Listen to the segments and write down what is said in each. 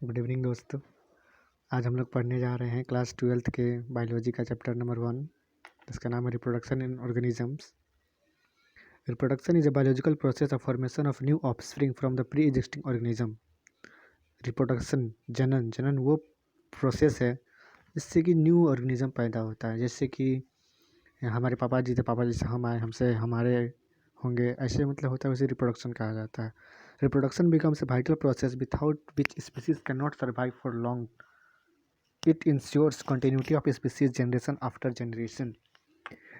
Good evening दोस्तों। आज हम लोग पढ़ने जा रहे हैं क्लास 12th के बायोलॉजी का चैप्टर नंबर 1, जिसका नाम है reproduction in organisms. Reproduction is a biological process of formation of new offspring from the pre existing organism. Reproduction जनन वो प्रोसेस है जिससे कि न्यू ऑर्गेनिज्म पैदा होता है। जैसे कि हमारे पापा जी थे, पापा जी से हम आए, हमसे हमारे होंगे, ऐसे मतलब होता है, उसे रिप्रोडक्शन कहा जाता है। Reproduction becomes a vital process without which species can not survive for long. It ensures continuity of species generation after generation.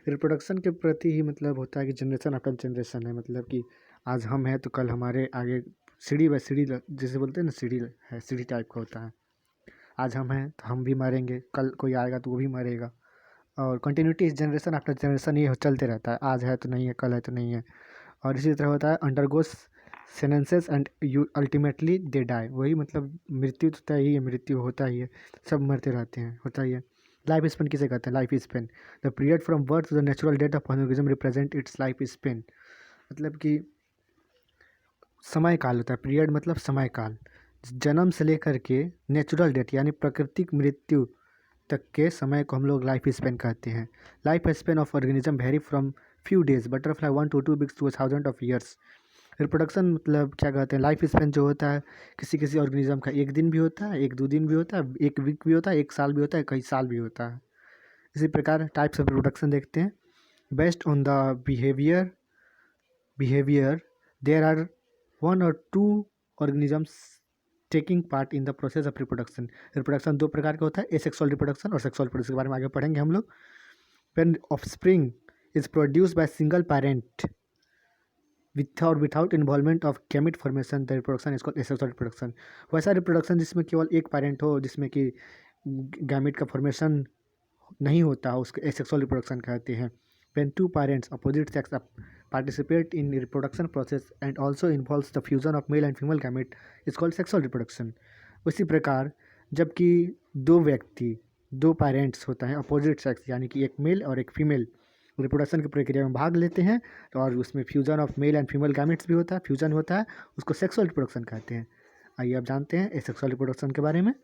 Reproduction के प्रति ही मतलब होता है कि जनरेशन आफ्टर जनरेशन है, मतलब कि आज हम हैं तो कल हमारे आगे सीढ़ी बाय सीढ़ी, जैसे बोलते हैं ना, सीढ़ी है, सीढ़ी टाइप का होता है। आज हम हैं तो हम भी मरेंगे, कल कोई आएगा तो वो भी मरेगा, और कंटिन्यूटी इस जनरेशन आफ्टर जनरेशन ये चलते रहता है। आज है तो नहीं है, कल है तो नहीं है, और इसी तरह होता है undergoes senescence and you ultimately they die. वही मतलब मृत्यु तो तय ही है, मृत्यु होता ही है, सब मरते रहते हैं, होता ही है। लाइफ स्पेन किसे कहते हैं? Life span the period from birth to the natural death of organism represent its life span. मतलब कि समय काल होता है, पीरियड मतलब समय काल, जन्म से लेकर के नेचुरल डेथ यानी प्राकृतिक मृत्यु तक के समय को हम लोग लाइफ स्पेन कहते हैं। Life span of organism very from few days butterfly 1 to 2 weeks to 1000 of years। Reproduction मतलब क्या कहते हैं? लाइफ स्पेन जो होता है किसी किसी ऑर्गेनिज्म का 1 दिन भी होता है, 1-2 दिन भी होता है, 1 वीक भी होता है, 1 साल भी होता है, कई साल भी होता है। इसी प्रकार टाइप्स ऑफ रिप्रोडक्शन देखते हैं। Based on the behaviour there are 1 or 2 organisms taking part in the process of reproduction. Reproduction 2 प्रकार का होता है, एसेक्सुअल रिप्रोडक्शन और सेक्सुअल रिप्रोडक्शन के बारे में आगे पढ़ेंगे हम लोग। When offspring is produced by single parent without involvement of gamete formation, the reproduction is called asexual reproduction. वैसा रिप्रोडक्शन जिसमें केवल एक पेरेंट हो, जिसमें कि गैमेट का फॉर्मेशन नहीं होता, उसको एसेक्सुअल रिप्रोडक्शन कहते हैं। When 2 parents opposite sex participate in reproduction process and also involves the fusion of male and female gamete is called sexual reproduction। उसी प्रकार जबकि 2 व्यक्ति, 2 पेरेंट्स होता है अपोजिट सेक्स, यानी कि एक मेल और एक फीमेल रिप्रोडक्शन की प्रक्रिया में भाग लेते हैं, और उसमें fusion of male and female gametes भी होता है, फ्यूजन होता है, उसको सेक्सुअल रिप्रोडक्शन कहते हैं। आइए अब जानते हैं एसेक्सुअल रिप्रोडक्शन के बारे में।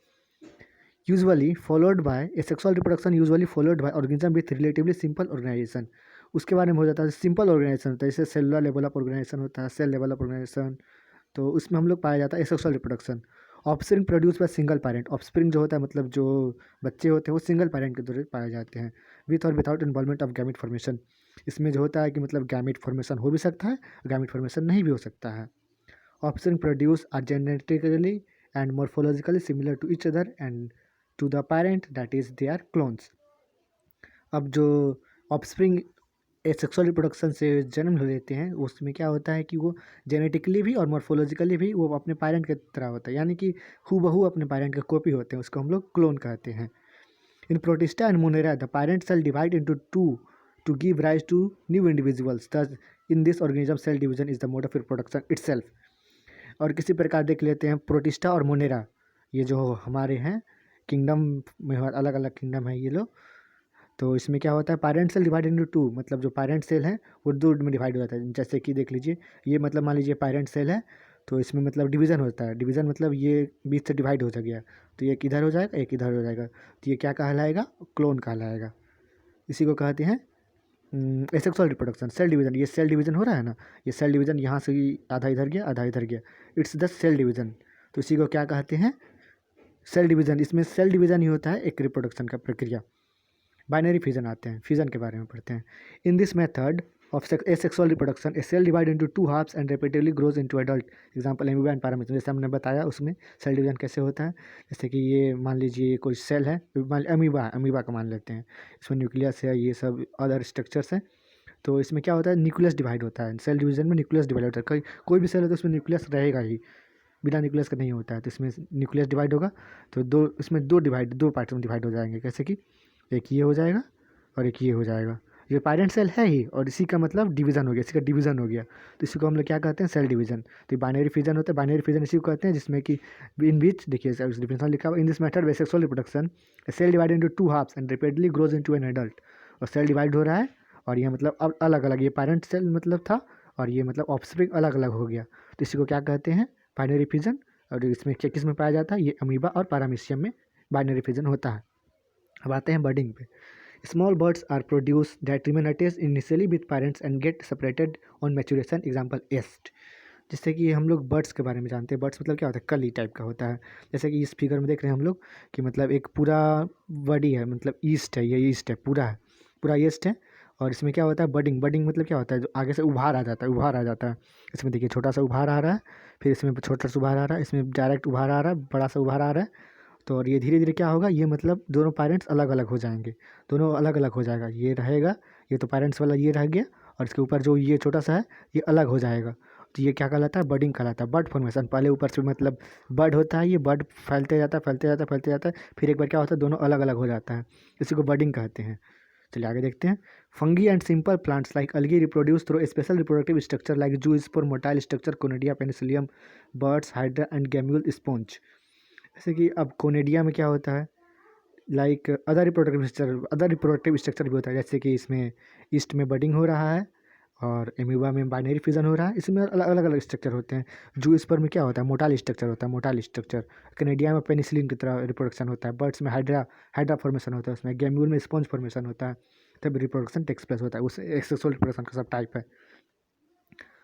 Usually followed by asexual reproduction usually followed by organism with relatively simple organisation. उसके बारे में हो जाता है सिंपल ऑर्गेनाइजेशन होता है, जैसे सेलुलर लेवल ऑफ ऑर्गेनाइजेशन होता है, सेल लेवल ऑफ ऑर्गेनाइजेशन, तो उसमें हम लोग पाया जाता है asexual reproduction. Offspring produce by single parent. Offspring जो होता है मतलब जो बच्चे होते हैं वो सिंगल पेरेंट के द्वारा पाए जाते हैं, विथ और without involvement of gamete formation. इसमें जो होता है कि मतलब गैमेट फॉर्मेशन हो भी सकता है, गैमेट फॉर्मेशन नहीं भी हो सकता है। Offspring produce are genetically and morphologically similar to each other and to the parent, that is they are clones. अब जो ऑफस्प्रिंग एसेक्सुअल रिप्रोडक्शन से जन्म लेते हैं उसमें क्या होता है कि वो जेनेटिकली भी और मॉर्फोलॉजिकली भी वो अपने पेरेंट की तरह होता है, यानी कि हूबहू अपने पेरेंट के कॉपी होते हैं, उसको हम लोग क्लोन कहते हैं। In protista and monera the parent cell divide into 2 to give rise to new individuals, thus in this organism cell division is the mode of reproduction itself। और किसी प्रकार देख लेते हैं प्रोटिस्टा और मोनेरा, ये जो हमारे हैं किंगडम में, अलग अलग किंगडम है ये लोग। तो इसमें क्या होता है, पेरेंट सेल डिवाइड इनटू 2, मतलब जो पेरेंट सेल है वो 2 में डिवाइड हो जाता है। जैसे कि देख लीजिए, ये मतलब मान लीजिए पेरेंट सेल है, तो इसमें मतलब डिवीज़न होता है। डिवीज़न मतलब ये बीच से डिवाइड हो गया, तो ये एक इधर हो जाएगा, एक इधर हो जाएगा, तो ये क्या कहलाएगा? क्लोन कहलाएगा। इसी को कहते हैं एसेक्सुअल रिप्रोडक्शन। सेल डिवीज़न, ये सेल डिवीज़न हो रहा है ना, ये सेल डिवीज़न यहाँ से आधा इधर गया, आधा इधर गया, इट्स द सेल डिवीज़न। तो इसी को क्या कहते हैं? Cell division. इसमें सेल डिवीज़न ही होता है एक रिप्रोडक्शन का प्रक्रिया। बाइनरी फिजन आते हैं, फिजन के बारे में पढ़ते हैं। In this method of asexual reproduction a cell divide into 2 halfs and repeatedly grows into adult. Example amoeba and parameter, जैसे हमने बताया उसमें सेल डिवीजन कैसे होता है। जैसे कि ये मान लीजिए कोई सेल है, मान अमीबा का मान लेते हैं, इसमें न्यूक्लियस है, ये सब अदर स्ट्रक्चर्स हैं। तो इसमें क्या होता है, न्यूक्लियस डिवाइड होता है। सेल डिवीजन में न्यूक्लियस डिवाइड होता है, कोई भी सेल है तो उसमें न्यूक्लियस रहेगा ही, बिना न्यूक्लियस का नहीं होता है। तो इसमें न्यूक्लियस डिवाइड होगा तो इसमें दो पार्ट्स में डिवाइड हो जाएंगे। कैसे कि एक ये हो जाएगा और एक ये हो जाएगा। ये पेरेंट सेल है ही, और इसी का मतलब डिवीज़न हो गया, इसी का डिवीज़न हो गया, तो इसी को हम लोग क्या कहते हैं? Cell division. तो बाइनरी फिजन होता है, बाइनरी फिजन इसी को कहते हैं, जिसमें कि इन विच, देखिए डिफिनेशन लिखा हुआ, in this method sexual reproduction cell divide into 2 halfs and repeatedly grows into an adult. और सेल डिवाइड हो रहा है, और ये मतलब अब अलग अलग, ये पेरेंट सेल मतलब था, और ये मतलब ऑफस्प्रिंग अलग अलग हो गया, तो इसी को क्या कहते हैं? Binary fission. और इसमें किस में पाया जाता है, ये अमीबा और पैरामीशियम में बाइनरी फिजन होता है। अब आते हैं बर्डिंग पे। Small buds are produce that remain attached initially with parents and get separated on maturation, example yeast. जिससे कि हम लोग बर्ड्स के बारे में जानते हैं। बर्ड्स मतलब क्या होता है, कली टाइप का होता है। जैसे कि इस फिगर में देख रहे हैं हम लोग कि मतलब एक पूरा बॉडी है, मतलब ईस्ट है, ये ईस्ट है, पूरा ईस्ट है। और इसमें क्या होता है, बडिंग। बडिंग मतलब क्या होता है, जो आगे से उभार आ जाता है, उभार आ जाता है। इसमें देखिए छोटा सा उभार आ रहा है, फिर इसमें छोटा सा उभार आ रहा है, इसमें डायरेक्ट उभार आ रहा है, बड़ा सा उभार आ रहा है। तो और ये धीरे धीरे क्या होगा, ये मतलब दोनों पेरेंट्स अलग अलग हो जाएंगे, दोनों अलग अलग हो जाएगा। ये रहेगा, ये तो पेरेंट्स वाला ये रह गया, और इसके ऊपर जो ये छोटा सा है ये अलग हो जाएगा। तो ये क्या कहलाता है, बडिंग कहलाता है, बर्ड फॉर्मेशन। पहले ऊपर से मतलब बर्ड होता है, ये बर्ड फैलते जाता है, फैलते जाता है, फैलते जाता है, फिर एक बार क्या होता है, दोनों अलग अलग हो जाता है। इसी को बडिंग कहते हैं। चलिए आगे देखते हैं। Fungi and simple plants like algae reproduce through special reproductive structure like zoospore, motile structure, conidia, Penicillium, buds, hydra and gemmule sponge. जैसे कि अब कोनिडिया में क्या होता है, लाइक अदर रिप्रोडक्टिव स्ट्रक्चर भी होता है। जैसे कि इसमें ईस्ट में बडिंग हो रहा है, और एमीबा में बाइनरी फ्यूजन हो रहा है। इसमें अलग अलग स्ट्रक्चर होते हैं। जूस्पर में क्या होता है, मोटाइल स्ट्रक्चर होता है, मोटाइल स्ट्रक्चर। कनेडिया में पेनिसिलिन की तरह रिप्रोडक्शन होता है। बर्ड्स में हाइड्रा फॉर्मेशन होता है, उसमें गैम्यूल में स्पॉन्ज फॉर्मेशन होता है, तब रिप्रोडक्शन टेक्स प्लेस होता है। उस एक्सेक्सुअल रिप्रोडक्शन का सब टाइप है।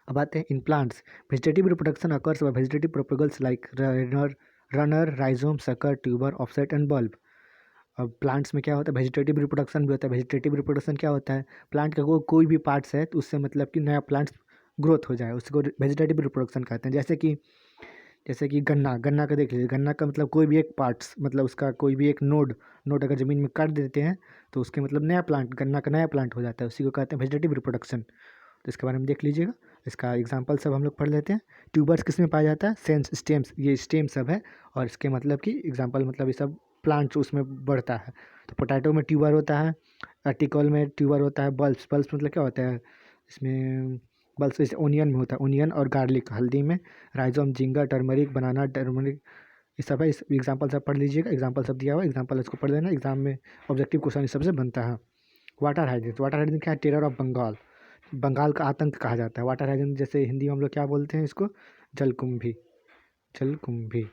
अब आते हैं in plants. Vegetative reproduction occurs by vegetative propagules like runner, rhizome, sucker, tuber, offset and bulb. अब प्लांट्स में क्या होता है, वेजिटेटिव रिप्रोडक्शन भी होता है। वेजिटेटिव रिप्रोडक्शन क्या होता है, प्लांट का कोई भी पार्ट्स है तो उससे मतलब कि नया प्लांट्स ग्रोथ हो जाए, उसको वेजिटेटिव रिप्रोडक्शन कहते हैं। जैसे कि गन्ना का देख लीजिए। गन्ना का मतलब कोई भी एक पार्ट्स, मतलब उसका कोई भी एक नोड अगर ज़मीन में काट देते हैं तो उसके मतलब नया प्लांट, गन्ना का नया प्लांट हो जाता है, उसी को कहते हैं वेजिटेटिव रिप्रोडक्शन। तो इसके बारे में देख लीजिएगा। इसका एग्जांपल सब हम लोग पढ़ लेते हैं। ट्यूबर्स किस में पाया जाता है, सेंस स्टेम्स, ये स्टेम सब है। और इसके मतलब कि एग्जांपल मतलब ये सब प्लांट्स उसमें बढ़ता है। तो पोटैटो में ट्यूबर होता है, आर्टिकल में ट्यूबर होता है। बल्ब्स मतलब क्या होता है, इसमें बल्ब्स जैसे ओनियन में होता है, ओनियन और गार्लिक हल्दी में। राइजोम, जिंगा, टर्मरिक, बनाना, टर्मरिक, ये सब है। इस एग्जांपल सब पढ़ लीजिएगा, एग्जांपल सब दिया हुआ है, एग्जांपल इसको पढ़ लेना। एग्जाम में ऑब्जेक्टिव क्वेश्चन इस सबसे बनता है। वाटर हाइड्रेंस, वाटर हाइड्रेंस क्या है, टेरर ऑफ बंगाल, बंगाल का आतंक कहा जाता है। वाटर हाइड्रेंस जैसे हिंदी में हम लोग क्या बोलते हैं इसको, जलकुंभी, जलकुंभी,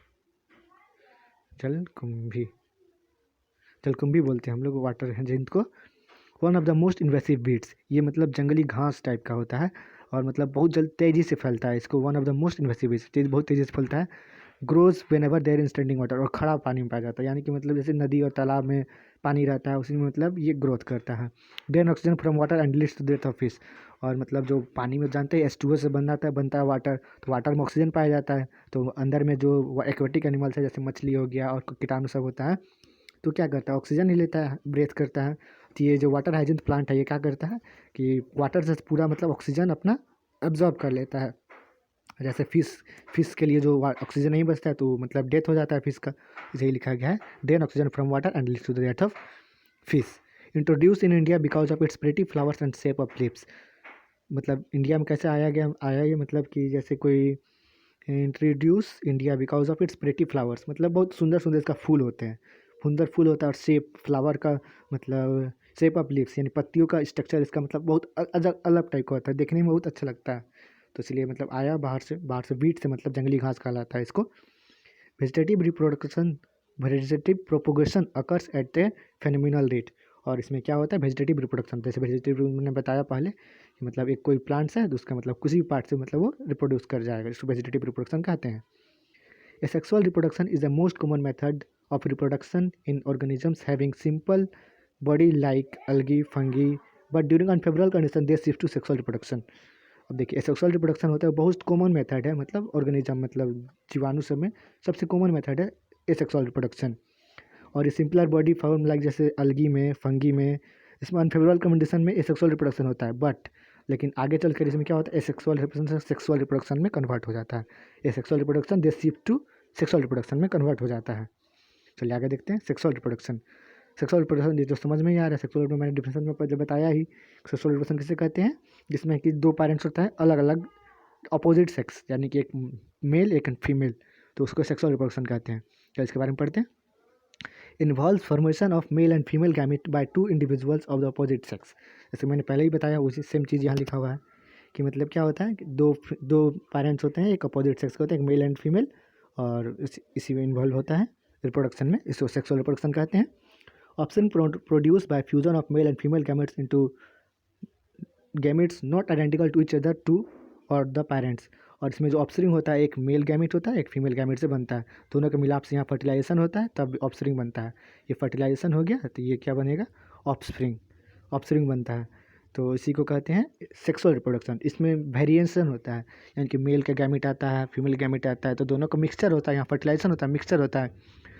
जलकुंभी, जलकुंभी बोलते हैं हम लोग वाटर हाइड्रेंस को। One of the most invasive weeds, ये मतलब जंगली घास टाइप का होता है, और मतलब बहुत जल्द तेज़ी से फैलता है। इसको one of the most invasive weeds, बहुत तेज़ी से फैलता है। Grows wherever there in standing water, और खड़ा पानी में पाया जाता है। यानी कि मतलब जैसे नदी और तालाब में पानी रहता है, उसी में मतलब ये ग्रोथ करता है। Drain oxygen from water and leads to death of fish, और मतलब जो पानी में जानते हैं H2O से बनता है वाटर, तो वाटर में ऑक्सीजन पाया जाता है। तो अंदर में जो एक्वेटिक एनिमल्स है, जैसे मछली हो गया और कीटाणु सब होता है, तो क्या करता है, ऑक्सीजन ही लेता है, ब्रेथ करता है। तो ये जो वाटर हाइजिन प्लांट है, ये क्या करता है कि वाटर से पूरा मतलब ऑक्सीजन अपना एब्जॉर्ब कर लेता है। जैसे फिश के लिए जो ऑक्सीजन नहीं बचता है तो मतलब डेथ हो जाता है फिश का, यही लिखा गया है। Drain oxygen from water and leads to the death of fish. Introduce in India because of its pretty flowers and shape of leaves. मतलब इंडिया में कैसे आया ये, मतलब कि जैसे कोई introduce India because of its pretty flowers, मतलब बहुत सुंदर सुंदर इसका फूल होते हैं, सुंदर फूल होता है। और शेप फ्लावर का मतलब शेप ऑफ लीव्स, यानी पत्तियों का स्ट्रक्चर इसका मतलब बहुत अलग टाइप का होता है, देखने में बहुत अच्छा लगता है। तो इसलिए मतलब आया बाहर से बीट से मतलब जंगली घास कहलाता है इसको। Vegetative propagation occurs at A phenomenal rate, और इसमें क्या होता है, वेजिटेटिव रिप्रोडक्शन। जैसे वेजिटेटिव मैंने बताया पहले कि मतलब एक कोई प्लांट्स है तो उसका मतलब किसी भी पार्ट से मतलब वो रिप्रोड्यूस कर जाएगा, इसको वेजिटेटिव रिप्रोडक्शन कहते हैं। Asexual reproduction is the most common method of reproduction in organisms having simple body like algae, fungi, but during unfavourable condition they shift to sexual reproduction. अब देखिए सेक्सुअल रिप्रोडक्शन होता है, बहुत common method है, मतलब organism मतलब जीवाणु सब में सबसे कॉमन मेथड है एसेक्सुअल रिप्रोडक्शन। और ये सिंपलर बॉडी फॉर्म लाइक जैसे अलगी में, फंगी में, इसमें अनफेवरेबल कंडीशन में एसेक्सुअल रिप्रोडक्शन होता है। बट लेकिन आगे चलकर इसमें क्या होता है, एसेक्सुअल रिप्रोडक्शन सेक्सुअल रिप्रोडक्शन में कन्वर्ट हो जाता है। Asexual reproduction they shift to sexual reproduction में कन्वर्ट हो जाता है। चलिए आगे देखते हैं सेक्सुअल रिप्रोडक्शन। सेक्सुअल रिप्रोडक्शन जो समझ में ही आ रहा है, सेक्सुअल में मैंने डिफिनेशन में पहले बताया ही। सेक्सुअल रिप्रोडक्शन किसे कहते हैं, जिसमें कि दो पेरेंट्स होता है अलग अलग अपोजिट सेक्स, यानी कि एक मेल एक फीमेल, तो उसको सेक्सुअल रिप्रोडक्शन कहते हैं। क्या इसके बारे में पढ़ते हैं। Involve formation of male and female gamete by two individuals of the opposite sex. जैसे मैंने पहले ही बताया, उसी सेम चीज़ यहाँ लिखा हुआ है कि मतलब क्या होता है कि दो पेरेंट्स होते हैं, एक अपोजिट सेक्स के होते हैं, एक मेल एंड फीमेल, और इसी में इन्वॉल्व होता है रिप्रोडक्शन में, इसको सेक्सुअल रिप्रोडक्शन कहते हैं। Option produce by fusion of male and female gametes into gametes not identical to each other to और द पेरेंट्स। और इसमें जो ऑप्सरिंग होता है एक मेल गैमेट होता है, एक फीमेल गैमेट से बनता है, दोनों के मिलाप से यहाँ फर्टिलाइजेशन होता है, तब ऑप्सरिंग बनता है। ये फर्टिलाइजेशन हो गया तो ये क्या बनेगा, ऑप्सरिंग, ऑप्सरिंग बनता है। तो इसी को कहते हैं सेक्सुअल रिप्रोडक्शन। इसमें वेरिएशन होता है, यानी कि मेल का गैमेट आता है, फीमेल गैमेट आता है, तो दोनों का मिक्सचर होता है, यहाँ फर्टिलाइजेशन होता है, मिक्सचर होता है।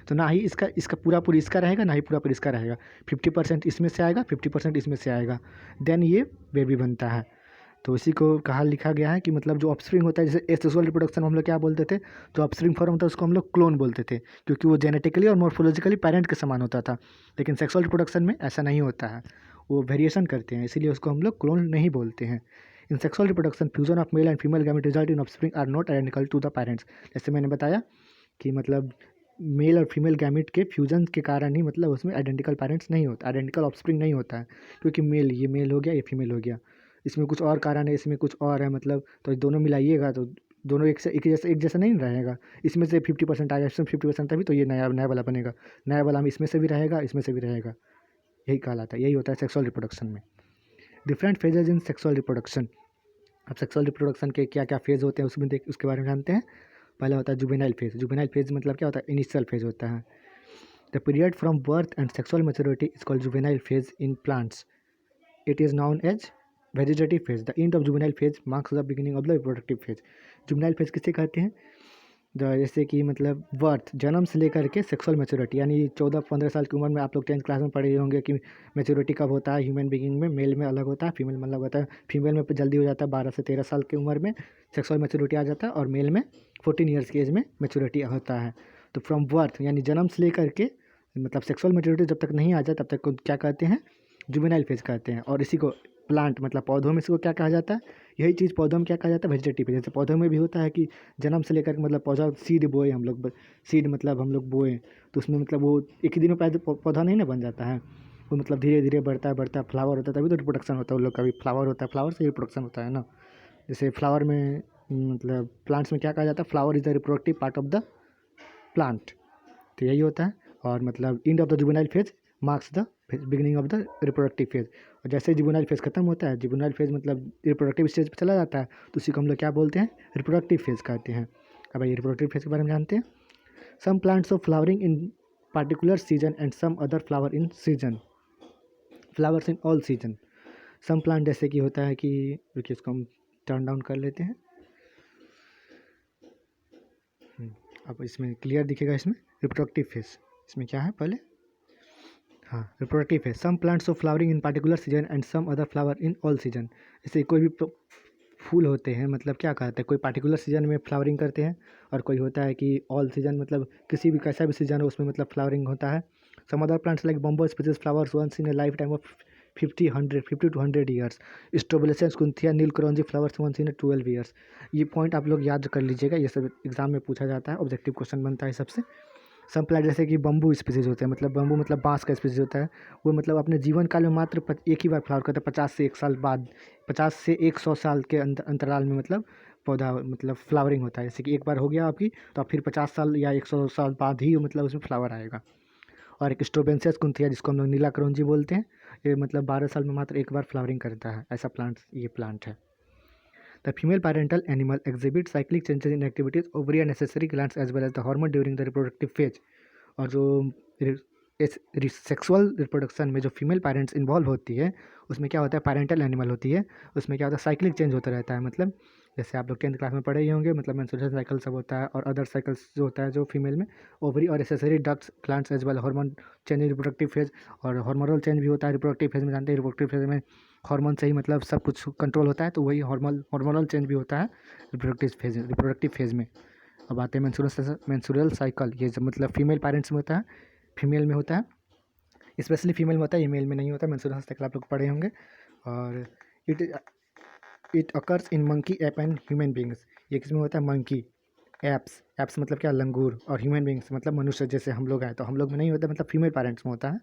तो ना ही इसका इसका पूरा पूरी इसका रहेगा, ना ही पूरा पूरी इसका रहेगा, 50% इसमें से आएगा, 50% इसमें से आएगा, देन ये बेबी बनता है। तो इसी को कहा लिखा गया है कि मतलब जो ऑफस्प्रिंग होता है, जैसे एसेक्सुअल रिप्रोडक्शन हम लोग क्या बोलते थे, जो ऑफस्प्रिंग फॉर्म होता है उसको हम लोग क्लोन बोलते थे, क्योंकि वो जेनेटिकली और मॉर्फोलॉजिकली पेरेंट के समान होता था। लेकिन सेक्सुअल रिप्रोडक्शन में ऐसा नहीं होता है, वो वेरिएशन करते हैं, इसीलिए उसको हम लोग क्लोन नहीं बोलते हैं। In sexual reproduction fusion of male and female gamete result in offspring are not identical to the parents. जैसे मैंने बताया कि मतलब मेल और फीमेल गैमेट के फ्यूजन के कारण ही मतलब उसमें आइडेंटिकल पेरेंट्स नहीं होता, आइडेंटिकल ऑफस्प्रिंग नहीं होता है, क्योंकि मेल ये मेल हो गया, ये फीमेल हो गया, इसमें कुछ और कारण है, इसमें कुछ और है, मतलब तो दोनों मिलाइएगा तो दोनों एक जैसा नहीं रहेगा। इसमें से 50% आएगा, इसमें 50% तभी तो ये नया नया वाला बनेगा, नया वाला में इसमें से भी रहेगा, इसमें से भी रहेगा, यही कहलाता है, यही होता है सेक्सुअल रिप्रोडक्शन में। डिफरेंट फेजेज इन सेक्सुअल रिप्रोडक्शन। अब सेक्सुअल रिप्रोडक्शन के क्या क्या फेज़ होते हैं उसमें उसके बारे में जानते हैं। पहला होता है जुवेनाइल फेज। जुवेनाइल फेज मतलब क्या होता है, इनिशियल फेज होता है। The period from birth and sexual maturity is called juvenile phase in plants. It is known as vegetative phase. The end of juvenile phase marks the beginning of the reproductive phase. Juvenile phase किसे कहते हैं, जैसे कि मतलब birth, जन्म से लेकर के सेक्सुअल मैच्योरिटी, यानी 14-15 साल की उम्र में आप लोग 10th क्लास में पढ़े होंगे कि मैच्योरिटी कब होता है ह्यूमन बीइंग में, मेल में अलग होता है, फीमेल में अलग होता है। फीमेल में जल्दी हो जाता है, 12 से 13 साल की उम्र में सेक्सुअल मैच्योरिटी आ जाता है, और मेल में 14 ईयर्स की एज में मैच्योरिटी होता है। तो फ्रॉम बर्थ यानी जन्म से लेकर के मतलब सेक्सुअल मैच्योरिटी जब तक नहीं आ जाए तब तक को क्या कहते हैं, जुवेनाइल फेज कहते हैं। और इसी को प्लांट मतलब पौधों में इसको क्या कहा जाता है, यही चीज़ पौधों में क्या कहा जाता है, वेजिटेटिव फेज। जैसे पौधों में भी होता है कि जन्म से लेकर मतलब पौधा सीड बोए हम लोग, सीड मतलब हम लोग बोए, तो उसमें मतलब वो एक ही दिन में पौधा नहीं ना बन जाता है, वो मतलब धीरे धीरे बढ़ता है, बढ़ता है, फ्लावर होता है, तभी तो रिप्रोडक्शन होता है उन लोग का भी, फ्लावर होता है, फ्लावर से रिप्रोडक्शन होता है ना। जैसे फ्लावर में मतलब प्लांट्स में क्या कहा जाता है, flower is the reproductive part of the plant, तो यही होता है। और मतलब end of the juvenile phase marks the beginning of the reproductive phase. और जैसे जुवेनाइल फेज खत्म होता है, जुवेनाइल फेज मतलब रिप्रोडक्टिव स्टेज पर चला जाता है, तो उसी को हम लोग क्या बोलते हैं, रिप्रोडक्टिव फेज कहते हैं। अब ये रिप्रोडक्टिव फेज के बारे में जानते हैं। Some plants of flowering in particular season and some other flower in season, flowers in all season. Some plant जैसे कि होता है कि, रुकिए इसको हम टर्न डाउन कर लेते हैं, अब इसमें क्लियर दिखेगा। इसमें रिप्रोडक्टिव फेज, इसमें क्या है पहले, हाँ reproductive phase. Some plants of flowering in particular season and some other flower in all season. जैसे कोई भी फूल होते हैं, मतलब क्या कहते हैं, कोई पार्टिकुलर सीजन में फ्लावरिंग करते हैं, और कोई होता है कि ऑल सीजन मतलब किसी भी कैसा भी सीजन हो उसमें मतलब फ्लावरिंग होता है। Some other plants like bamboo species flowers once in a lifetime of 50 to 100 years. Strobilanthes kunthiana Neelakurinji flowers once in 12 years. ये पॉइंट आप लोग याद कर लीजिएगा, ये सब एग्जाम में पूछा जाता है, ऑब्जेक्टिव क्वेश्चन बनता है सबसे। सम प्लांट जैसे कि बम्बू स्पीसीज होते हैं, मतलब बम्बू मतलब बांस का स्पीसीज होता है, वो मतलब अपने जीवन काल में मात्र एक ही बार फ्लावर करता है, 50 से 1 साल बाद, 50 से 100 साल के अंतराल में मतलब पौधा मतलब फ्लावरिंग होता है। जैसे कि एक बार हो गया आपकी, तो आप फिर 50 साल या 100 साल बाद ही मतलब उसमें फ्लावर आएगा। और एक स्ट्रोबेंसियस कुंथिया जिसको हम लोग नीला करौंजी बोलते हैं, ये मतलब 12 साल में मात्र एक बार फ्लावरिंग करता है, ऐसा ये प्लांट है। The female parental animal exhibits cyclic changes in activities, ovary and accessory glands as well as the hormone during the reproductive phase। और जो सेक्सुअल रिप्रोडक्शन में जो फीमेल पेरेंट्स इन्वॉल्व होती है, उसमें क्या होता है, पेरेंटल एनिमल होती है, उसमें क्या होता है, साइक्लिक चेंज होता रहता है। मतलब जैसे आप लोग 10th क्लास में पढ़े ही होंगे, मतलब मेंस्ट्रुएशन साइकिल सब होता है, और अदर साइकिल्स जो होता है जो फीमेल में, ओवरी और accessory ducts glands as well, hormone change in reproductive phase. और हार्मोनल चेंज भी होता है रिप्रोडक्टिव फेज में, जानते हैं रिप्रोडक्टिव फेज में हार्मोन से ही मतलब सब कुछ कंट्रोल होता है, तो वही हार्मोनल चेंज भी होता है रिप्रोडक्टिव फेज में। अब आते हैं मेंस्ट्रुअल साइकिल, ये मतलब फीमेल पेरेंट्स में होता है, फीमेल में होता है, स्पेशली फीमेल में होता है, ये मेल में नहीं होता। मेंस्ट्रुअल साइकिल आप लोग पढ़े होंगे। और it it occurs in monkey app and human beings. ये किस में होता है, मंकी एप्स मतलब क्या, लंगूर, और ह्यूमन बींग्स मतलब मनुष्य जैसे हम लोग हैं, तो हम लोग में नहीं होता, मतलब फीमेल पेरेंट्स में होता है,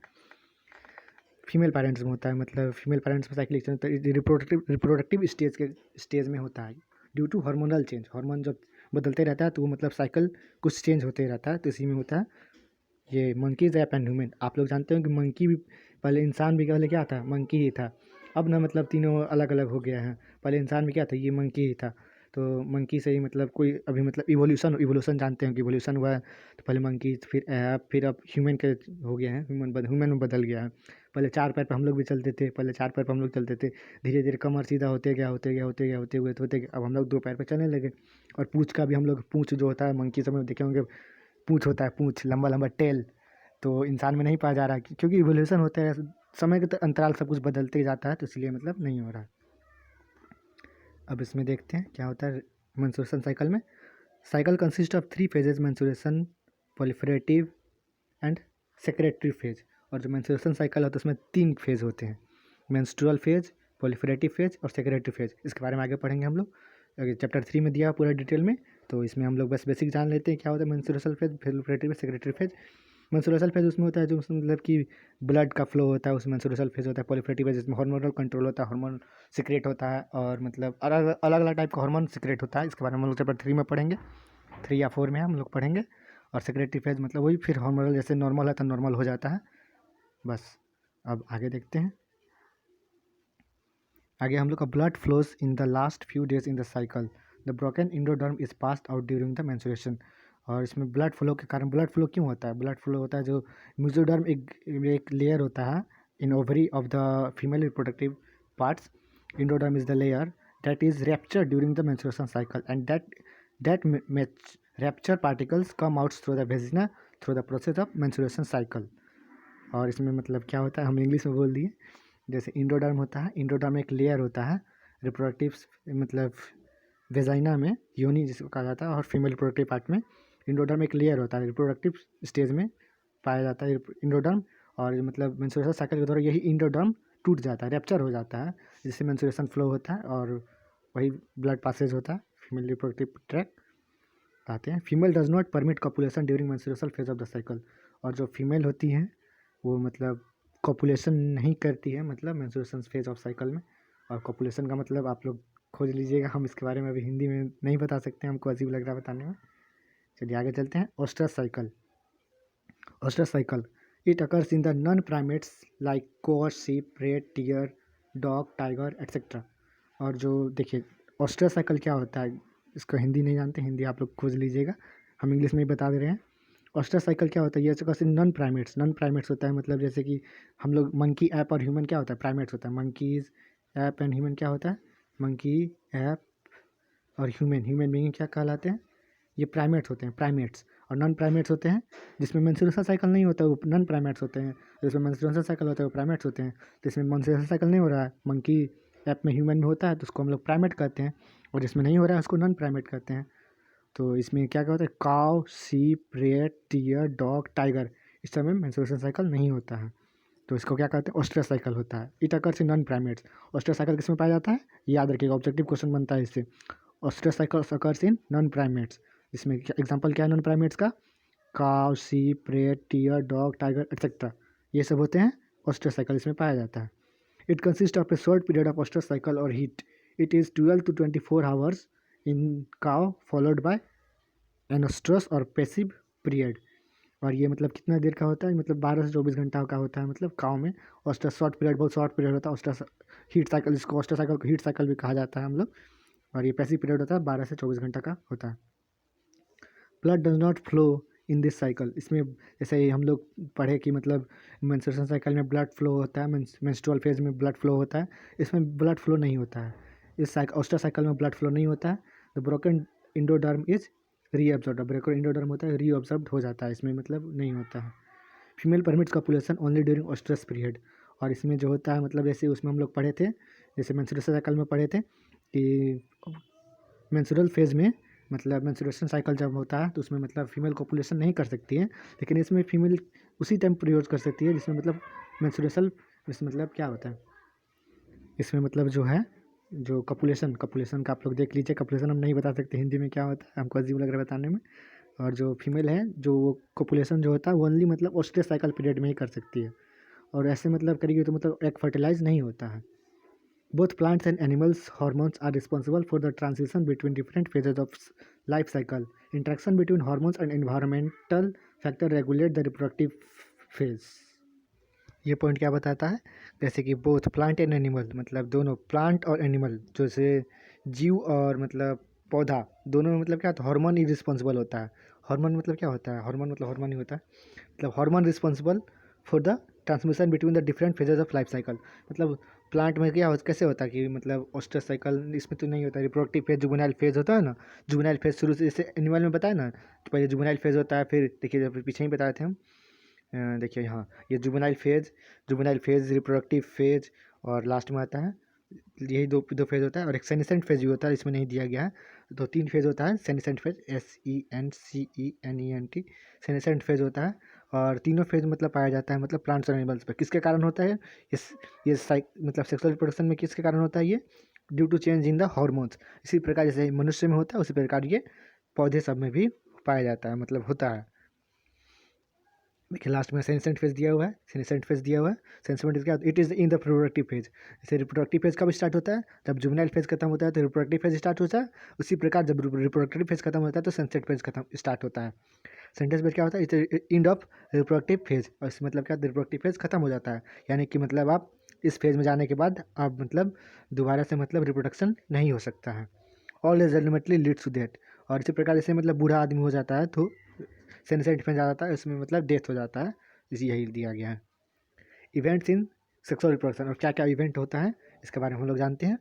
फीमेल पेरेंट्स में होता है। मतलब फीमेल पेरेंट्स में साइकिल रिप्रोडक्टिव स्टेज में होता है due to hormonal change. Hormone जब बदलते रहता है, तो वो मतलब साइकिल कुछ चेंज होते रहता है। तो इसी में होता है ये मंकीज़, ऐप एंड ह्यूमन। आप लोग जानते हो कि मंकी भी पहले, इंसान भी पहले क्या था, मंकी ही था। अब ना मतलब तीनों अलग अलग हो गया है। पहले इंसान भी क्या था, ये मंकी ही था। तो मंकी से ही मतलब कोई अभी मतलब इवोल्यूशन इवोल्यूशन जानते हैं कि इवोल्यूशन हुआ है। तो पहले मंकी, फिर ऐप, फिर अब ह्यूमन के हो गया है, ह्यूमन में बदल गया है। पहले 4 पैर पर हम लोग भी चलते थे, पहले 4 पैर पर हम लोग चलते थे। धीरे धीरे कमर सीधा होते गया, होते गया, होते गया, होते गया, अब हम लोग 2 पैर पर चलने लगे। और पूँछ का भी हम लोग, पूँछ जो होता है मंकी सब में देखे होंगे, पूँछ होता है, पूँछ लंबा लंबा टेल। तो इंसान में नहीं पाया जा रहा है क्योंकि इवोल्यूशन होता है, समय के अंतराल सब कुछ बदलते ही जाता है, तो इसलिए मतलब नहीं हो रहा है। अब इसमें देखते हैं क्या होता है मेंस्ट्रुएशन साइकिल में। Cycle consist of 3 phases: menstruation, proliferative and secretary phase. और जो मेंस्ट्रुएशन साइकिल होता है उसमें 3 फेज होते हैं: मेंस्ट्रुअल फेज, प्रोलिफरेटिव फेज और सेक्रेटरी फेज। इसके बारे में आगे पढ़ेंगे हम लोग, चैप्टर 3 में दिया है पूरा डिटेल में। तो इसमें हम लोग बस बेसिक जान लेते हैं क्या होता है menstrual phase, proliferative, secretary phase. Menstrual phase उसमें होता है जो उसमें मतलब कि ब्लड का फ्लो होता है, उसमें मेंस्ट्रुअल फेज होता है। प्रोलिफरेटिव फेज जिसमें हार्मोनल कंट्रोल होता है, हार्मोन सिक्रेट होता है, और मतलब अलग अलग अलग टाइप का हार्मोन सिक्रेट होता है। इसके बारे में हम लोग चैप्टर 3 में पढ़ेंगे, 3 या 4 में हम लोग पढ़ेंगे। और सेक्रेटरी फेज मतलब वही फिर हार्मोनल, जैसे नॉर्मल है तो नॉर्मल हो जाता है बस। अब आगे देखते हैं। आगे हम लोग का blood flows in the last few days in the cycle. The broken endoderm is passed out during the menstruation. और इसमें ब्लड फ्लो के कारण, ब्लड फ्लो क्यों होता है, ब्लड फ्लो होता है जो मेसोडर्म एक लेयर होता है in ovary of the female reproductive parts. Endoderm is the layer that is rapture during the menstruation cycle and that rapture particles come out through the vagina through the process of menstruation cycle. और इसमें मतलब क्या होता है, हम English में बोल दिए। जैसे इंडोडर्म होता है, इंडोडर्म एक लेयर होता है रिप्रोडक्टिव मतलब वेजाइना में, योनि जिसको कहा जाता है, और फीमेल रिप्रोडक्टिव पार्ट में इंडोडर्म एक लेयर होता है, रिप्रोडक्टिव स्टेज में पाया जाता है इंडोडर्म। और मतलब मेंस्ट्रुएशन साइकिल के दौरान यही इंडोडर्म टूट जाता है, रैप्चर हो जाता है, जिससे मेंस्ट्रुएशन फ्लो होता है और वही ब्लड पासेज होता है, फीमेल रिप्रोडक्टिव ट्रैक कहते हैं। Female does not permit copulation during menstruation phase of the cycle. और जो फीमेल होती हैं वो मतलब कॉपुलेशन नहीं करती है, मतलब मेंस्ट्रुएशन फेज ऑफ साइकिल में। और कॉपुलेशन का मतलब आप लोग खोज लीजिएगा, हम इसके बारे में अभी हिंदी में नहीं बता सकते, हमको अजीब लग रहा है बताने में। चलिए आगे चलते हैं। Oestrus cycle. Oestrus cycle it occurs in the non primates like cow, sheep, rat, deer, dog, tiger etcetera. और जो देखिए ओस्ट्रस साइकिल क्या होता है, इसको हिंदी नहीं जानते, हिंदी आप लोग खोज लीजिएगा, हम इंग्लिश में ही बता दे रहे हैं। ऑस्ट्रस साइकिल क्या होता है, ये occurs in non primates. Non primates होता है मतलब जैसे कि हम लोग मंकी, ऐप और ह्यूमन क्या होता है, प्राइमेट्स होता है। मंकीज़, ऐप एंड ह्यूमन क्या होता है, मंकी, ऐप और ह्यूमन। ह्यूमन बीइंग क्या कहलाते हैं, ये प्राइमेट्स होते हैं, प्राइमेट्स। और नॉन प्राइमेट्स होते हैं जिसमें मेंस्ट्रुएशन साइकिल नहीं होता है, वो नॉन प्राइमेट्स होते हैं। जिसमें मेंस्ट्रुएशन साइकिल होता है वो प्राइमेट्स होते हैं। जिसमें मेंस्ट्रुएशन साइकिल नहीं हो रहा है, मंकी, ऐप में, ह्यूमन में होता है, तो उसको हम लोग प्राइमेट कहते हैं। और जिसमें नहीं हो रहा है उसको नॉन प्राइमेट कहते हैं। तो इसमें क्या क्या होता है, काव, sheep, rat, deer, dog, tiger, इस समय मेंस्ट्रुएशन साइकिल नहीं होता है, तो इसको क्या कहते हैं, ओस्ट्रस साइकिल होता है। It occurs in non primates. Oestrus cycle किसमें पाया जाता है, याद रखिएगा, ऑब्जेक्टिव क्वेश्चन बनता है इससे। Oestrus cycle occurs in non primates. इसमें एग्जाम्पल क्या है नॉन प्राइमेट्स का, cow, sheep, rat, deer, dog, tiger etcetera, ये सब होते हैं ओस्ट्रस साइकिल, इसमें पाया जाता है। It consist of a short period of oestrus cycle और heat. It is 12 to 24 hours in cow followed bye एनोस्ट्रस और पैसिव पीरियड। और ये मतलब कितना देर का होता है, मतलब 12 से 24 घंटा का होता है, मतलब काव में। ऑस्ट्रस शॉर्ट पीरियड, बहुत शॉर्ट पीरियड होता है। ऑस्ट्रस हीट साइकिल, इसको ऑस्ट्रस साइकिल को हीट साइकिल भी कहा जाता है हम लोग। और ये पैसिव पीरियड होता है, 12 से 24 घंटा का होता है। Blood does not flow in this cycle. इसमें जैसे ही हम लोग पढ़े कि मतलब मेंस्ट्रुएशन साइकिल में ब्लड फ्लो होता है, मेंस्ट्रुअल फेज में ब्लड फ्लो होता है, इसमें ब्लड फ्लो नहीं होता है। इस ओस्टर साइकिल में ब्लड फ्लो नहीं होता है। The broken endoderm is reabsorb. Broken endoderm होता है, रीअब्जॉर्ब हो जाता है, इसमें मतलब नहीं होता है। Female permits copulation only during oestrus period. और इसमें जो होता है मतलब जैसे उसमें हम लोग पढ़े थे, जैसे मेंस्ट्रुएशन साइकिल में पढ़े थे कि मेंस्ट्रुअल फेज में मतलब मेंस्ट्रुएशन साइकिल जब होता है तो उसमें मतलब फीमेल कॉपुलेशन नहीं कर सकती है, लेकिन इसमें फीमेल उसी टाइम प्रयोग कर सकती है जिसमें मतलब मेंस्ट्रुएशन, इसमें मतलब क्या होता है, इसमें मतलब जो है जो कॉपुलेशन, कॉपुलेशन का आप लोग देख लीजिए। कॉपुलेशन हम नहीं बता सकते हिंदी में क्या होता है, हमको अजीब लग रहा है बताने में। और जो फीमेल है जो कॉपुलेशन जो होता है वो ओनली मतलब ओस्ट्रस साइकिल पीरियड में ही कर सकती है। और ऐसे मतलब करेगी तो मतलब एग फर्टिलाइज नहीं होता है। Both plants and animals' hormones are responsible for the transition between different phases of life cycle, interaction between hormones and environmental factor regulate the reproductive phase. ये पॉइंट क्या बताता है, जैसे कि बोथ प्लांट एंड एनिमल, मतलब दोनों plant और animal, जैसे जीव और मतलब पौधा, दोनों में मतलब क्या होता है, हार्मोन ही रिस्पॉन्सिबल होता है। हार्मोन मतलब क्या होता है, हार्मोन मतलब हार्मोन ही होता है, मतलब hormone responsible for the transmission between the different phases of life cycle. मतलब प्लांट में क्या कैसे होता है कि मतलब ऑस्टर साइकिल इसमें तो नहीं होता, रिप्रोडक्टिव फेज जुवेनाइल फेज होता है ना, जुवेनाइल फेज शुरू से जैसे एनिमल में बताया ना, तो पहले जुवेनाइल फेज होता है, फिर देखिए जब पीछे ही बताए थे हम, देखिए हाँ, ये जुवेनाइल फेज, रिप्रोडक्टिव फेज, और लास्ट में आता है, यही दो दो फेज होता है, और एक सेनेसेंट फेज भी होता है, इसमें नहीं दिया गया है। तो 3 फेज होता है, senescent phase, SENCENENT, senescent phase होता है। और तीनों फेज मतलब पाया जाता है मतलब प्लांट्स और एनिमल्स पर। किसके कारण होता है ये मतलब सेक्सुअल रिप्रोडक्शन में किसके कारण होता है ये, due to change in the hormones. इसी प्रकार जैसे मनुष्य में होता है उसी प्रकार ये पौधे सब में भी पाया जाता है, मतलब होता है। देखिए लास्ट में सेनेसेंट फेज दिया हुआ है, सेनेसेंट फेज दिया हुआ है। सेनेसेंट फेज क्या, it is in the reproductive phase. जैसे रिप्रोडक्टिव फेज कब स्टार्ट होता है, जब जुवेनाइल फेज खत्म होता है तो रिप्रोडक्टिव फेज स्टार्ट होता है। उसी प्रकार जब रिप्रोडक्टिव फेज खत्म होता है तो सेनेसेंट फेज खत्म स्टार्ट होता है। सेंटेंस में क्या होता है, it's end of reproductive phase, और इसमें मतलब क्या, रिप्रोडक्टिव फेज खत्म हो जाता है, यानी कि मतलब आप इस फेज में जाने के बाद आप मतलब दोबारा से मतलब रिप्रोडक्शन नहीं हो सकता है। All is ultimately leads to death. और इसी प्रकार जैसे मतलब बूढ़ा आदमी हो जाता है तो सेनेसेंट फेज आ जाता है, उसमें मतलब डेथ हो जाता है, इसी यही दिया गया है। इवेंट्स इन सेक्सुअल रिप्रोडक्शन, और क्या क्या इवेंट होता है इसके बारे में हम लोग जानते हैं।